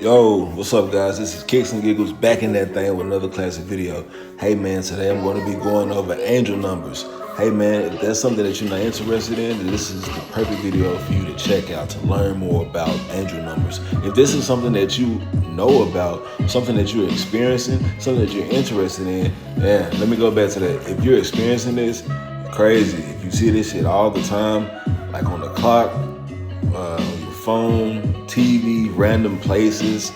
Yo, what's up, guys? This is Kicks and Giggles back in that thing with another classic video. Hey, man, today I'm going to be going over angel numbers. Hey, man, if that's something that you're not interested in, then this is the perfect video for you to check out to learn more about angel numbers. If this is something that you know about, something that you're experiencing, something that you're interested in, yeah, let me go back to that. If you're experiencing this, crazy. If you see this shit all the time, like on the clock, on your phone, TV, random places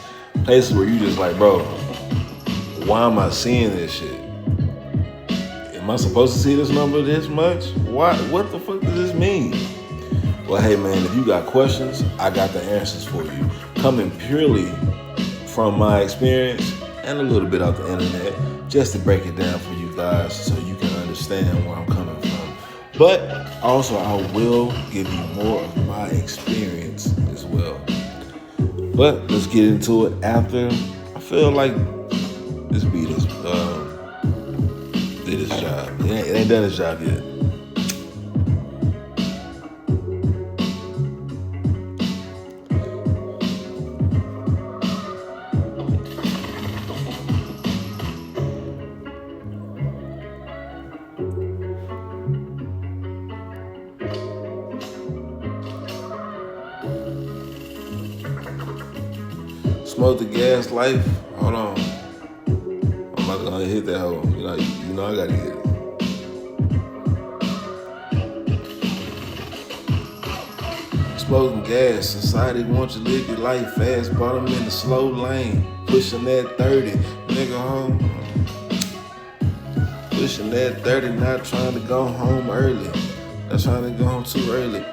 where you just like, bro, why am I seeing this shit? Am I supposed to see this number this much? What the fuck does this mean? Well, hey man, if you got questions, I got the answers for you. Coming purely from my experience and a little bit out the internet, just to break it down for you guys so you can understand where I'm coming from. But also, I will give you more of my experience as well. But let's get into it after I feel like this beat is did its job. It ain't done its job yet. Smoke the gas life. Hold on. I'm not gonna hit that hole. You know I gotta get it. Smoking gas. Society wants you to live your life fast. Brought them in the slow lane. Pushing that 30. Nigga home. Pushing that 30. Not trying to go home early. Not trying to go home too early.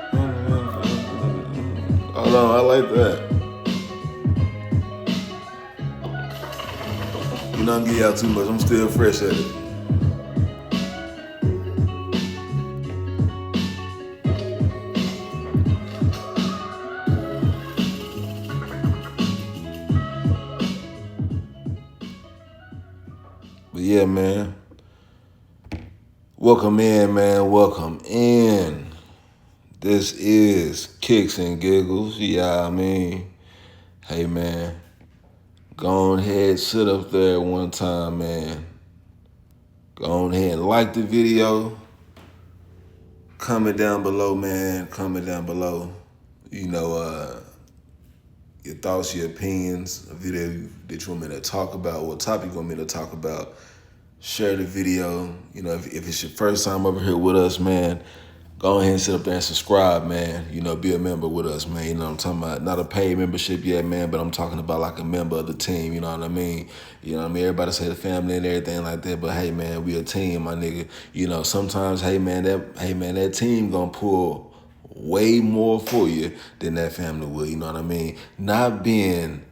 Hold on. I like that. You know, I'm getting out too much. I'm still fresh at it. But yeah, man. Welcome in, man. Welcome in. This is Kicks and Giggles. Yeah, I mean, hey, man. Go ahead, sit up there one time, man. Go ahead and like the video. Comment down below, man. Comment down below. You know, your thoughts, your opinions, a video that you want me to talk about, what topic you want me to talk about. Share the video. You know, if it's your first time over here with us, man, go ahead and sit up there and subscribe, man. You know, be a member with us, man. You know what I'm talking about? Not a paid membership yet, man, but I'm talking about like a member of the team, you know what I mean? You know what I mean? Everybody say the family and everything like that, but hey, man, we a team, my nigga. You know, sometimes, hey, man, that team gonna pull way more for you than that family will, you know what I mean? Not being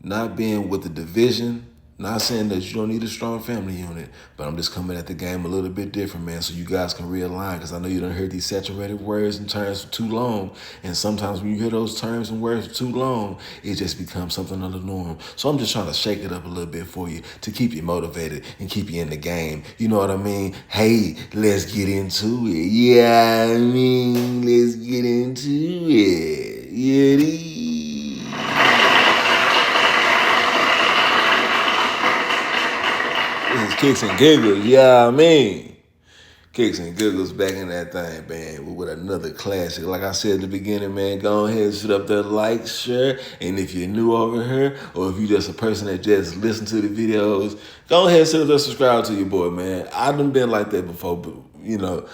with the division. Not saying that you don't need a strong family unit, but I'm just coming at the game a little bit different, man, so you guys can realign, because I know you done heard these saturated words and terms for too long, and sometimes when you hear those terms and words for too long, it just becomes something of the norm. So I'm just trying to shake it up a little bit for you to keep you motivated and keep you in the game. You know what I mean? Hey, let's get into it. Yeah, I mean, let's get into it. Yeah, This is Kicks and Giggles, yeah, I mean. Kicks and Giggles back in that thing, man, with another classic. Like I said at the beginning, man, go ahead and sit up there, like, share, and if you're new over here, or if you're just a person that just listen to the videos, go ahead and sit up there, subscribe to your boy, man. I done been like that before, but, you know,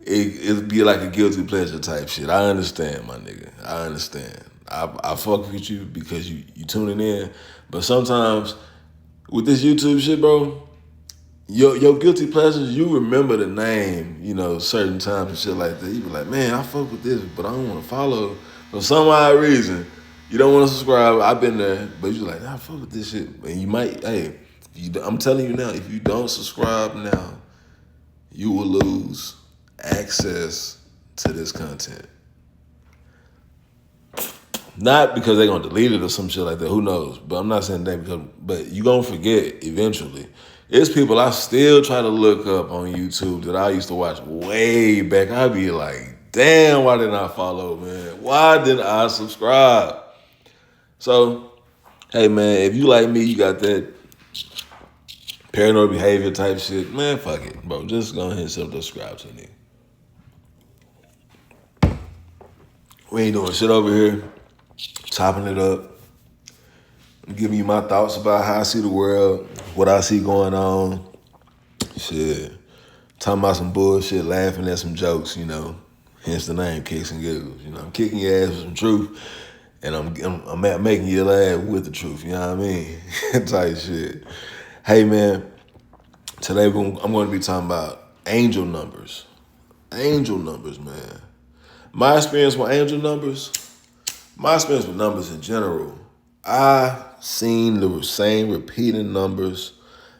it'd be like a guilty pleasure type shit. I understand, my nigga. I understand. I fuck with you because you tuning in, but sometimes with this YouTube shit, bro, your guilty pleasures, you remember the name, you know, certain times and shit like that. You be like, man, I fuck with this, but I don't want to follow. For some odd reason, you don't want to subscribe. I've been there, but you're like, nah, I fuck with this shit. And you might, hey, I'm telling you now, if you don't subscribe now, you will lose access to this content. Not because they're going to delete it or some shit like that. Who knows? But I'm not saying that but you're going to forget eventually. It's people I still try to look up on YouTube that I used to watch way back. I'd be like, damn, why didn't I follow, man? Why didn't I subscribe? So Hey, man, if you like me, you got that paranoid behavior type shit, man, fuck it, bro. Just go ahead and subscribe to me. We ain't doing shit over here. Chopping it up. I'm giving you my thoughts about how I see the world, what I see going on. Shit. Talking about some bullshit, laughing at some jokes, you know. Hence the name, Kicks and Giggles. You know, I'm kicking your ass with some truth, and I'm making you laugh with the truth, you know what I mean? Type shit. Hey, man, today I'm going to be talking about angel numbers. Angel numbers, man. My experience with angel numbers, my experience with numbers in general, I seen the same repeating numbers,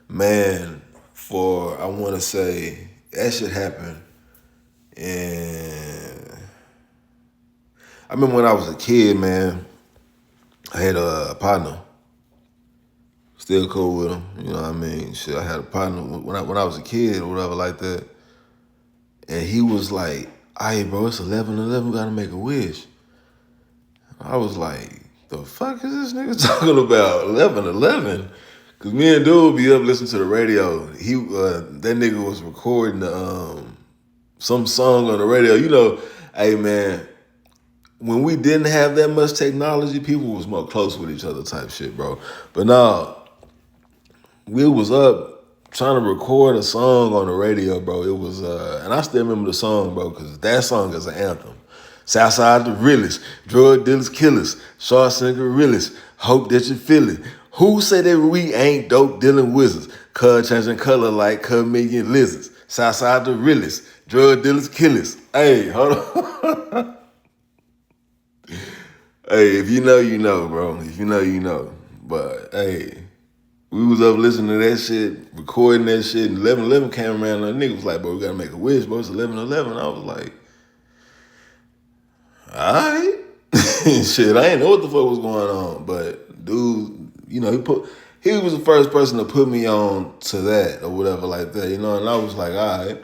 man, for, I want to say, that shit happened. And I remember when I was a kid, man, I had a partner. Still cool with him, you know what I mean? Shit, I had a partner when I was a kid or whatever like that. And he was like, "Hey, bro, it's 11:11, we gotta make a wish." I was like, the fuck is this nigga talking about? 11:11? Cause me and dude be up listening to the radio. That nigga was recording some song on the radio. You know, hey man, when we didn't have that much technology, people was more close with each other type shit, bro. But nah, we was up trying to record a song on the radio, bro. It was, and I still remember the song, bro, because that song is an anthem. Southside the realest, drug dealers, killers, short singer realest, hope that you feel it. Who say that we ain't dope dealing wizards? Cuz changing color like chameleon lizards. Southside the realest, drug dealers, killers. Hey, hold on. Hey, if you know, you know, bro. If you know, you know. But hey, we was up listening to that shit, recording that shit, and 11:11 came around, and the nigga was like, "Bro, we gotta make a wish, bro. It's 11:11." I was like, "All right." Shit, I ain't know what the fuck was going on, but dude, you know, he was the first person to put me on to that or whatever like that, you know, and I was like, all right.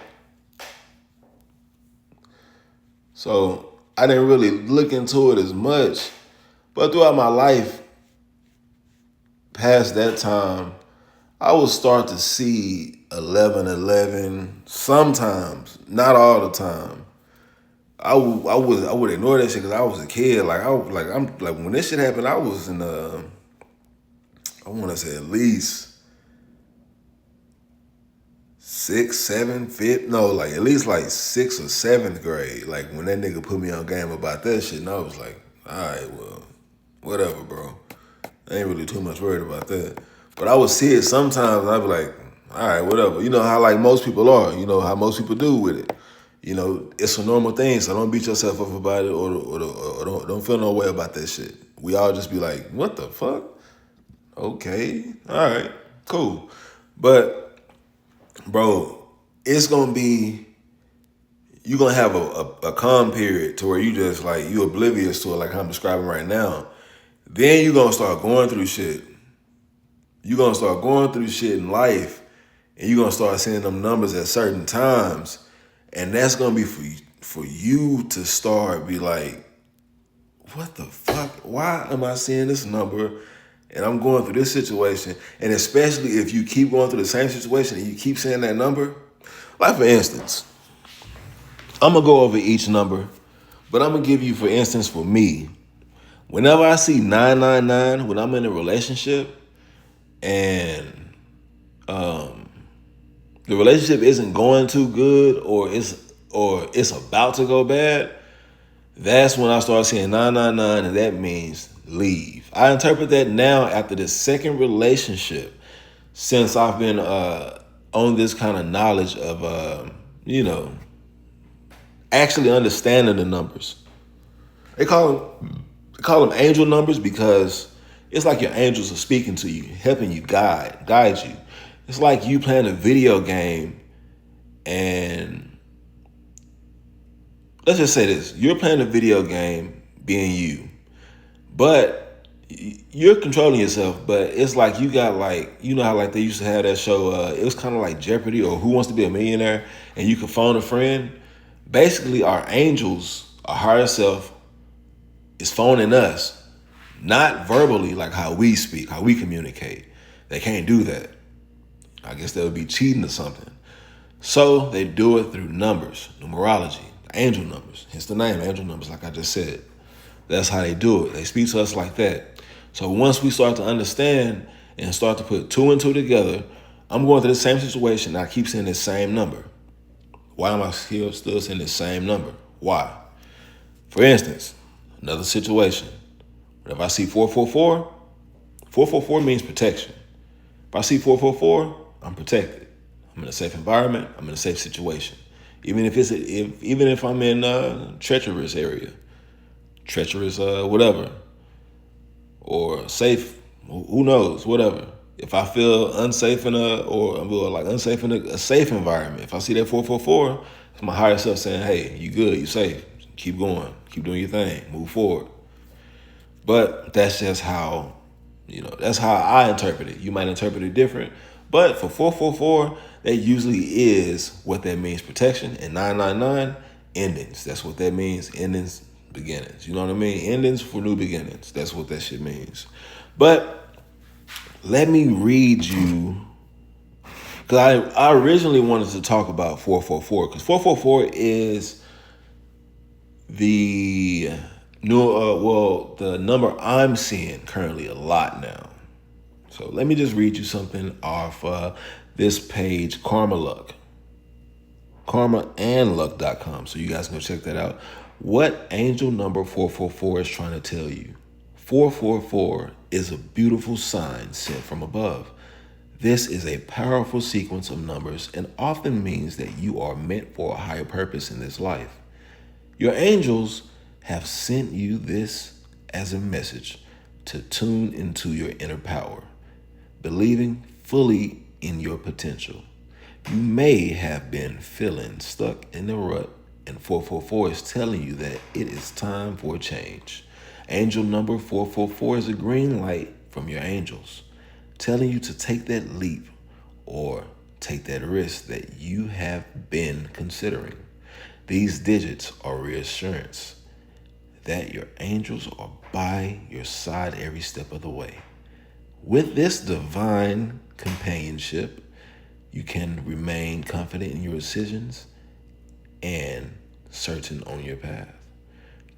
So I didn't really look into it as much, but throughout my life, past that time, I would start to see 11:11 sometimes, not all the time. I would ignore that shit because I was a kid. I'm like when this shit happened, I was in I want to say at least sixth, seventh, fifth, no, like at least like sixth or seventh grade. Like when that nigga put me on game about that shit, and I was like, all right, well, whatever, bro. I ain't really too much worried about that. But I would see it sometimes, and I'd be like, all right, whatever. You know how like most people are. You know how most people do with it. You know, it's a normal thing, so don't beat yourself up about it or don't feel no way about that shit. We all just be like, what the fuck? Okay, all right, cool. But, bro, it's going to be, you're going to have a calm period to where you just like, you oblivious to it like I'm describing right now. Then you're going to start going through shit. You're going to start going through shit in life, and you're going to start seeing them numbers at certain times. And that's going to be for you to start be like, what the fuck? Why am I seeing this number and I'm going through this situation? And especially if you keep going through the same situation and you keep seeing that number. Like for instance, I'm going to go over each number, but I'm going to give you, for instance, for me, whenever I see 999 when I'm in a relationship and the relationship isn't going too good or it's about to go bad, that's when I start seeing 999, and that means leave. I interpret that now after the second relationship since I've been on this kind of knowledge of, actually understanding the numbers. They call them angel numbers because it's like your angels are speaking to you, helping you guide you. It's like you playing a video game and let's just say this. You're playing a video game being you, but you're controlling yourself, but it's like you got like, you know how like they used to have that show, it was kind of like Jeopardy or Who Wants to Be a Millionaire, and you could phone a friend. Basically, our angels, our higher self, is phoning us. Not verbally, like how we speak, how we communicate. They can't do that. I guess they would be cheating or something. So they do it through numbers, numerology, angel numbers. Hence the name, angel numbers, like I just said. That's how they do it. They speak to us like that. So once we start to understand and start to put two and two together, I'm going through the same situation. And I keep saying the same number. Why am I still saying the same number? Why? For instance, another situation. If I see 444, 444 means protection. If I see 444, I'm protected. I'm in a safe environment. I'm in a safe situation. Even if I'm in a treacherous area, treacherous whatever, or safe, who knows, whatever. If I feel unsafe in unsafe in a safe environment, if I see that 444, it's my higher self saying, "Hey, you good? You safe? Keep going. Keep doing your thing. Move forward." But that's just how, that's how I interpret it. You might interpret it different. But for 444, that usually is what that means, protection. And 999, endings. That's what that means, endings, beginnings. You know what I mean? Endings for new beginnings. That's what that shit means. But let me read you, because I originally wanted to talk about 444, because 444 is the the number I'm seeing currently a lot now. So let me just read you something off this page, Karma Luck. KarmaandLuck.com. So you guys can go check that out. What angel number 444 is trying to tell you. 444 is a beautiful sign sent from above. This is a powerful sequence of numbers and often means that you are meant for a higher purpose in this life. Your angels have sent you this as a message to tune into your inner power, believing fully in your potential. You may have been feeling stuck in the rut, and 444 is telling you that it is time for a change. Angel number 444 is a green light from your angels, telling you to take that leap or take that risk that you have been considering. These digits are reassurance that your angels are by your side every step of the way. With this divine companionship, you can remain confident in your decisions and certain on your path.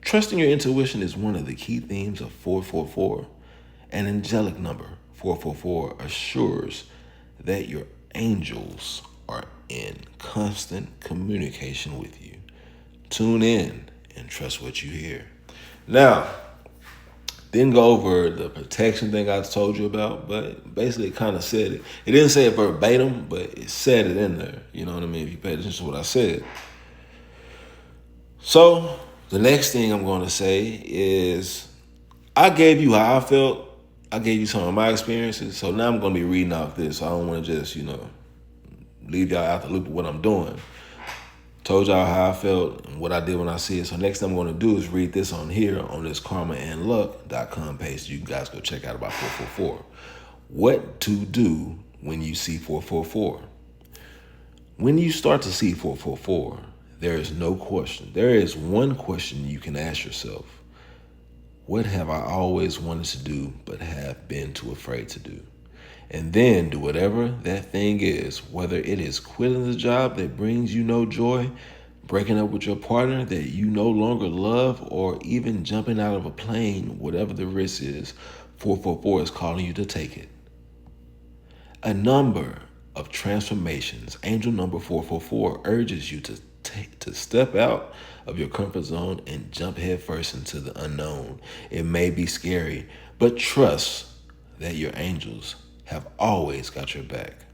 Trusting your intuition is one of the key themes of 444. An angelic number, 444, assures that your angels are in constant communication with you. Tune in and trust what you hear. Now, didn't go over the protection thing I told you about, but basically it kind of said it. It didn't say it verbatim, but it said it in there. You know what I mean? If you pay attention to what I said. So the next thing I'm going to say is I gave you how I felt. I gave you some of my experiences. So now I'm going to be reading off this. So I don't want to just, leave y'all out the loop of what I'm doing. Told y'all how I felt and what I did when I see it. So next thing I'm going to do is read this on here on this KarmaandLuck.com page. You guys go check out about 444. What to do when you see 444. When you start to see 444, there is no question. There is one question you can ask yourself. What have I always wanted to do but have been too afraid to do? And then do whatever that thing is, whether it is quitting the job that brings you no joy, breaking up with your partner that you no longer love, or even jumping out of a plane, whatever the risk is, 444 is calling you to take it. A number of transformations, angel number 444 urges you to step out of your comfort zone and jump headfirst into the unknown. It may be scary, but trust that your angels have always got your back.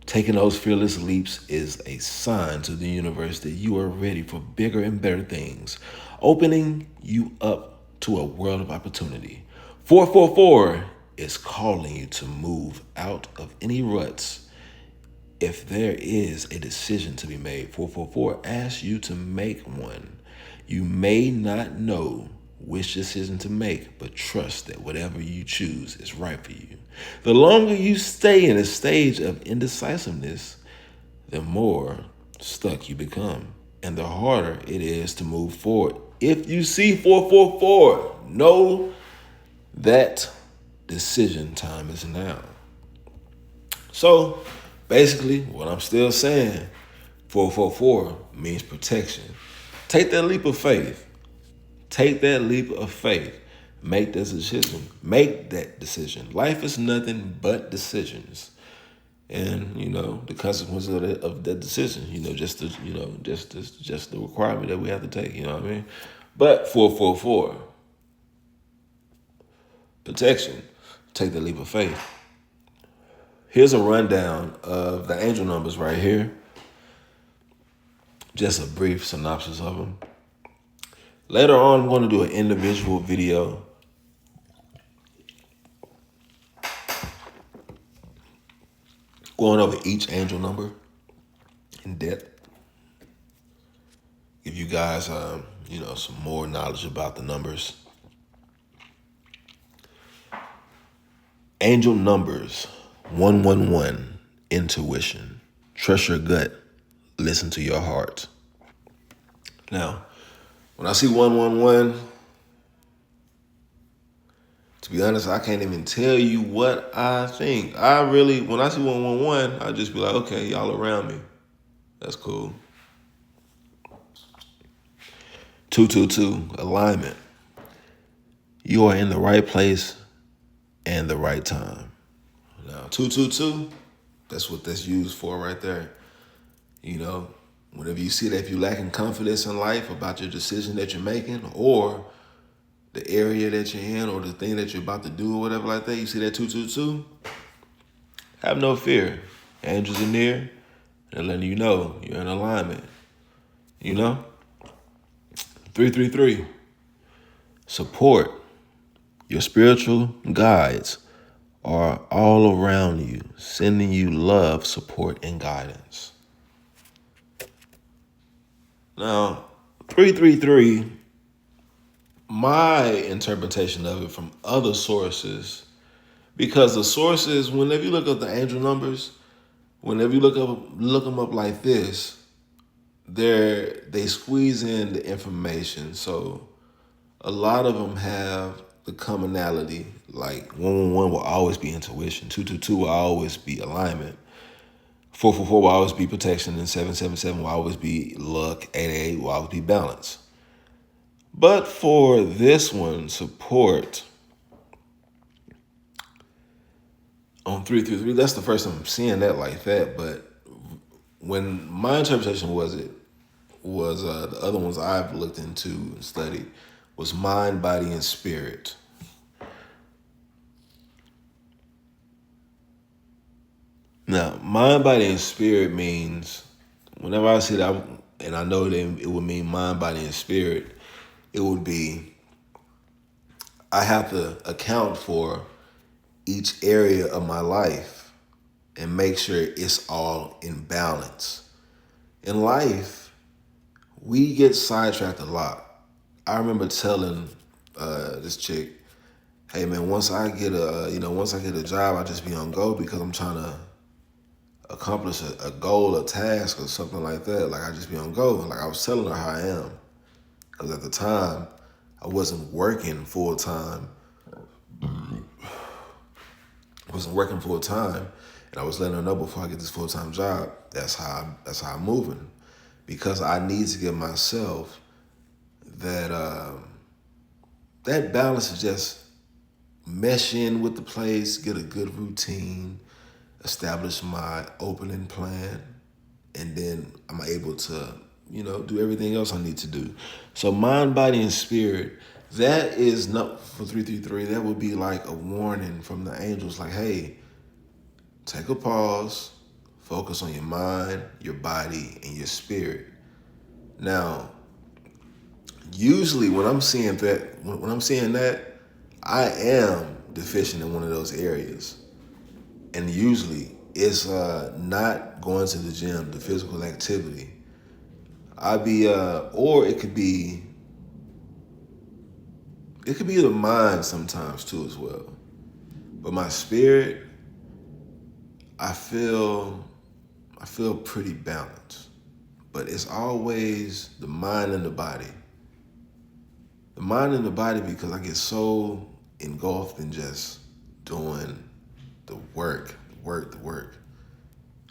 Taking those fearless leaps is a sign to the universe that you are ready for bigger and better things, opening you up to a world of opportunity. 444 is calling you to move out of any ruts. If there is a decision to be made, 444 asks you to make one. You may not know which decision to make, but trust that whatever you choose is right for you. The longer you stay in a stage of indecisiveness, the more stuck you become, and the harder it is to move forward. If you see 444, know That decision time is now. So basically, what I'm still saying, 444 means protection. Take that leap of faith. Take that leap of faith. Make that decision. Make that decision. Life is nothing but decisions. And the consequence of that decision, just the requirement that we have to take. You know what I mean? But 444, protection. Take the leap of faith. Here's a rundown of the angel numbers right here. Just a brief synopsis of them. Later on, I'm going to do an individual video going over each angel number in depth. Give you guys, some more knowledge about the numbers. Angel numbers 111, intuition. Trust your gut. Listen to your heart. Now, when I see 111, to be honest, I can't even tell you what I think. When I see 111, I just be like, okay, y'all around me. That's cool. 222, alignment. You are in the right place and the right time. Now, 222, that's what that's used for right there. Whenever you see that, if you're lacking confidence in life about your decision that you're making or the area that you're in or the thing that you're about to do or whatever like that, you see that 222, have no fear. Angels are near. They're letting you know you're in alignment. 333, support. Your spiritual guides are all around you, sending you love, support, and guidance. Now, 333, my interpretation of it from other sources, because the sources, whenever you look up the angel numbers, whenever you look them up like this, they squeeze in the information. So a lot of them have the commonality, like 111 will always be intuition, 222 will always be alignment, 444 will always be protection, and 777 will always be luck, 888 will always be balance. But for this one, support, on 333, that's the first time I'm seeing that like that. But when my interpretation was the other ones I've looked into and studied was mind, body, and spirit. Now, mind, body, and spirit means whenever I see that, and I know that it would mean mind, body, and spirit, it would be I have to account for each area of my life and make sure it's all in balance. In life, we get sidetracked a lot. I remember telling this chick, "Hey man, once I get a job, I just be on go because I'm trying to accomplish a goal, a task, or something like that. Like I just be on go." Like I was telling her how I am, because at the time I wasn't working full time. And I was letting her know before I get this full time job, that's how I'm moving, because I need to give myself that balance, is just mesh in with the place, get a good routine, establish my opening plan, and then I'm able to, do everything else I need to do. So mind, body, and spirit, that is not for 333. That would be like a warning from the angels, like, hey, take a pause, focus on your mind, your body, and your spirit. Now, usually when I'm seeing that, I am deficient in one of those areas. And usually it's not going to the gym, the physical activity. Or it could be the mind sometimes too as well. But my spirit, I feel pretty balanced. But it's always the mind and the body. The mind and the body, because I get so engulfed in just doing the work.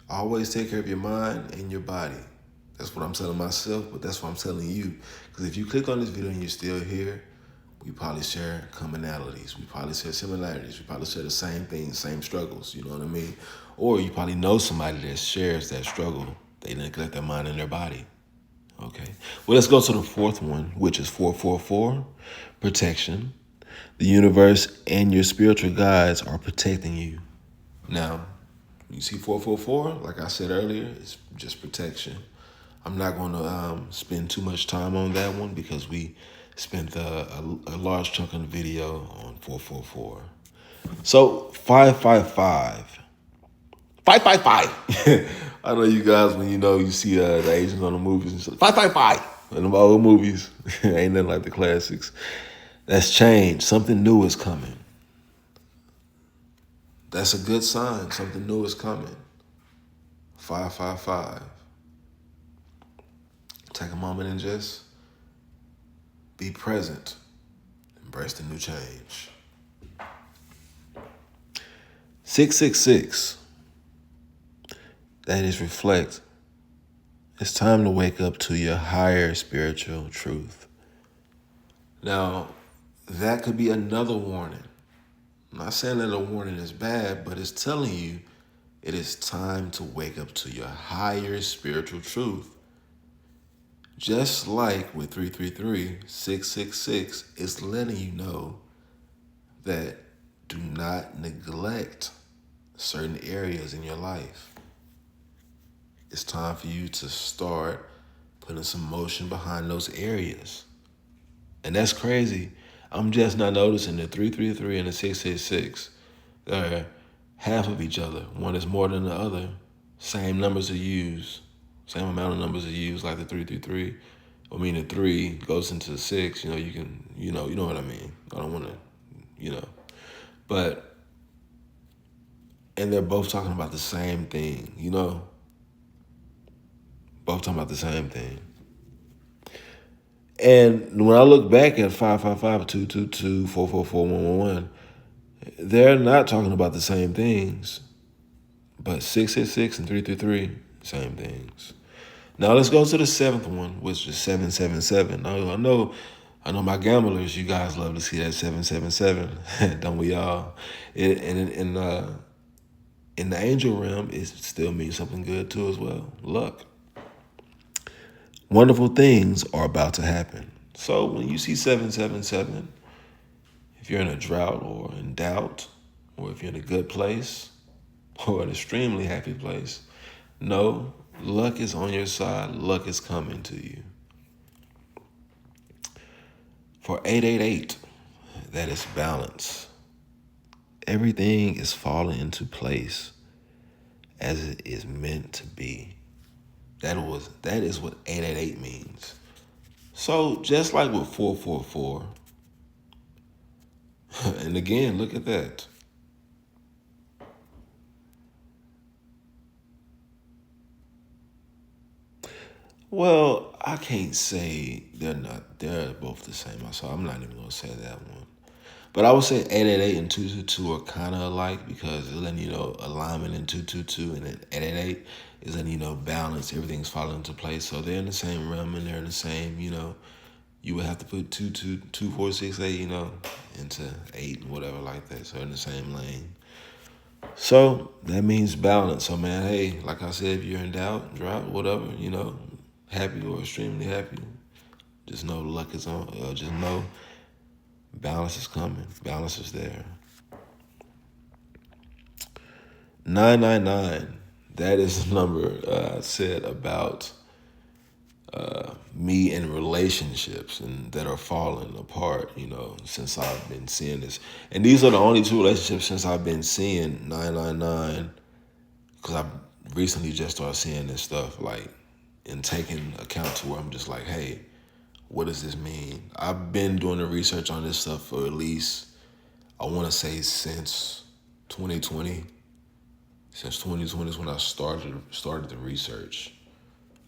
Always take care of your mind and your body. That's what I'm telling myself, but that's what I'm telling you. Because if you click on this video and you're still here, we probably share commonalities. We probably share similarities. We probably share the same things, same struggles. You know what I mean? Or you probably know somebody that shares that struggle. They neglect their mind and their body. Okay. Well, let's go to the fourth one, which is 444, protection. The universe and your spiritual guides are protecting you. Now, you see 444, like I said earlier, it's just protection. I'm not going to spend too much time on that one because we spent a large chunk of the video on 444. So 555. 555. I know you guys, when you see the Asians on the movies and stuff. 555. In the old movies. Ain't nothing like the classics. That's changed. Something new is coming. That's a good sign. Something new is coming. 555. Take a moment and just be present. Embrace the new change. 666. That is reflect. It's time to wake up to your higher spiritual truth. Now, that could be another warning. I'm not saying that a warning is bad, but it's telling you it is time to wake up to your higher spiritual truth. Just like with 333, 666 is letting you know that do not neglect certain areas in your life. It's time for you to start putting some motion behind those areas. And that's crazy. I'm just not noticing the 333 and the 666. They're half of each other. One is more than the other. Same numbers are used. Same amount of numbers are used, like the 333. I mean, the 3 goes into the 6. You can, you know what I mean. I don't want to, But, and they're both talking about the same thing, Both talking about the same thing. And when I look back at 555, 222, 444, 111, they're not talking about the same things. But 666 and 333, same things. Now let's go to the seventh one, which is 777. I know my gamblers, you guys love to see that 777. Don't we all? In the angel realm, it still means something good too as well. Luck. Wonderful things are about to happen. So when you see 777, if you're in a drought or in doubt, or if you're in a good place or an extremely happy place, know luck is on your side. Luck is coming to you. For 888, that is balance. Everything is falling into place as it is meant to be. That is what 888 means. So just like with 444, and again, look at that. Well, I can't say they're both the same. So I'm not even gonna say that one. But I would say 888 and 222 are kind of alike because it's letting you know alignment in 222 and then 888 is letting you know balance. Everything's falling into place. So they're in the same realm and they're in the same, you would have to put 2468, into 8 and whatever like that. So in the same lane. So that means balance. So man, hey, like I said, if you're in doubt, drought, whatever, happy or extremely happy, just know luck is on. Just know balance is coming. Balance is there. 999. That is the number I said about me in relationships and that are falling apart, since I've been seeing this. And these are the only 2 relationships since I've been seeing 999, because I recently just started seeing this stuff, and taking account to where I'm just like, hey, what does this mean? I've been doing the research on this stuff for at least, I want to say since 2020. Since 2020 is when I started the research.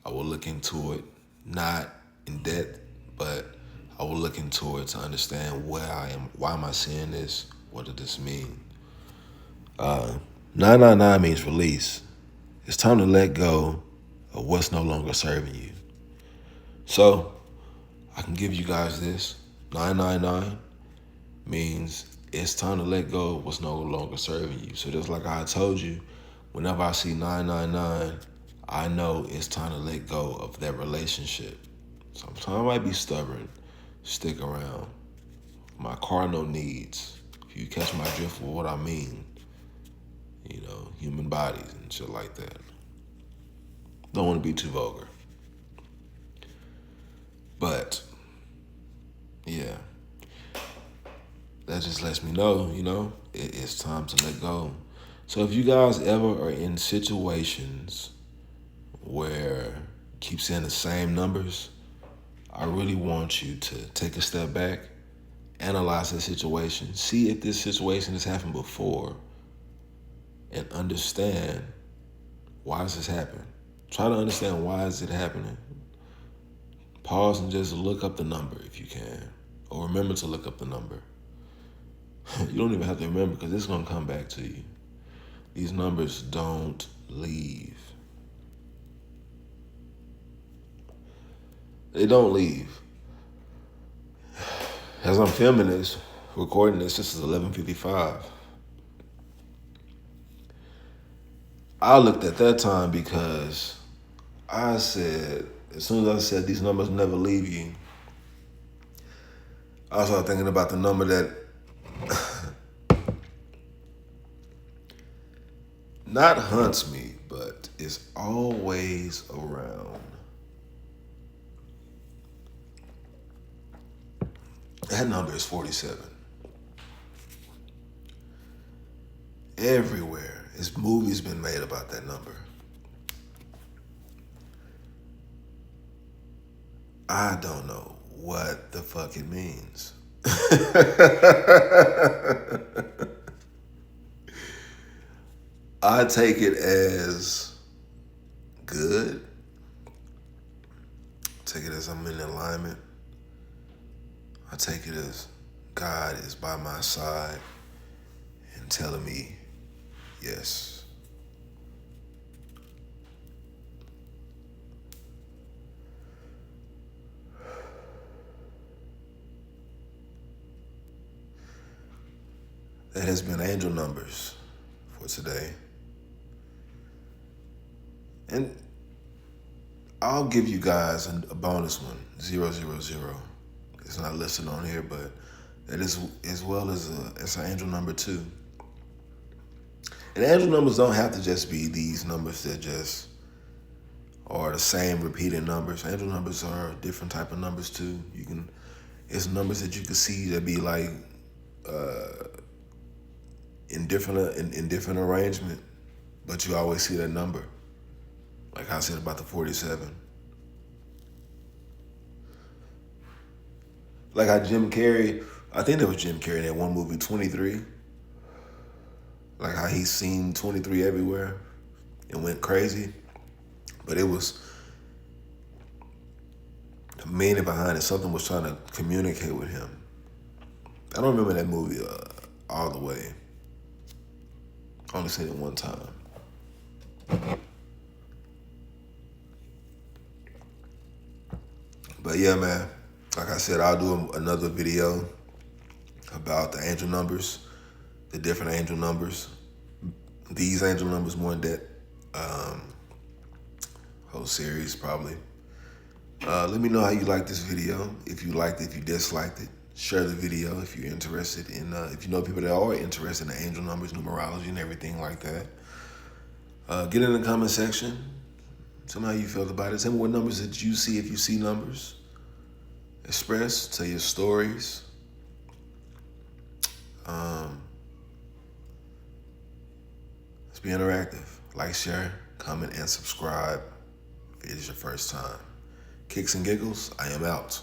I will look into it, not in depth, but I I will look into it to understand where I am. Why am I seeing this? What does this mean? 999 means release. It's time to let go of what's no longer serving you. So I can give you guys this. 999 means it's time to let go of what's no longer serving you. So just like I told you, whenever I see 999, I know it's time to let go of that relationship. Sometimes I might be stubborn, stick around. My cardinal needs, if you catch my drift with what I mean, human bodies and shit like that. Don't want to be too vulgar. But, yeah. That just lets me know, it's time to let go. So if you guys ever are in situations where you keep saying the same numbers, I really want you to take a step back, analyze the situation, see if this situation has happened before, and understand why does this happen. Try to understand why is it happening. Pause and just look up the number if you can, or remember to look up the number. You don't even have to remember because it's going to come back to you. These numbers don't leave. They don't leave. As I'm filming this, recording this is 11:55. I looked at that time because I said, as soon as I said these numbers never leave you, I started thinking about the number that not hunts me, but is always around. That number is 47. Everywhere. This movie's been made about that number. I don't know what the fuck it means. I take it as good. Take it as I'm in alignment. I take it as God is by my side and telling me, yes. That has been angel numbers for today. And I'll give you guys a bonus one, 000. It's not listed on here, but it is as well as it's an angel number 2. And angel numbers don't have to just be these numbers that just are the same repeating numbers. Angel numbers are different type of numbers too. It's numbers that you can see that be like in different arrangement, but you always see that number. Like I said about the 47. Like how Jim Carrey, I think that was Jim Carrey in that one movie, 23. Like how he's seen 23 everywhere and went crazy. But it was, the meaning behind it, something was trying to communicate with him. I don't remember that movie all the way. I only seen it one time. But yeah, man, like I said, I'll do another video about the angel numbers, the different angel numbers, these angel numbers more in depth. Whole series probably. Let me know how you like this video. If you liked it, if you disliked it, share the video if you're interested in, if you know people that are interested in angel numbers, numerology, and everything like that. Get in the comment section. Tell me how you felt about it. Tell me what numbers that you see if you see numbers. Express, tell your stories. Let's be interactive. Like, share, comment, and subscribe if it is your first time. Kicks and Giggles, I am out.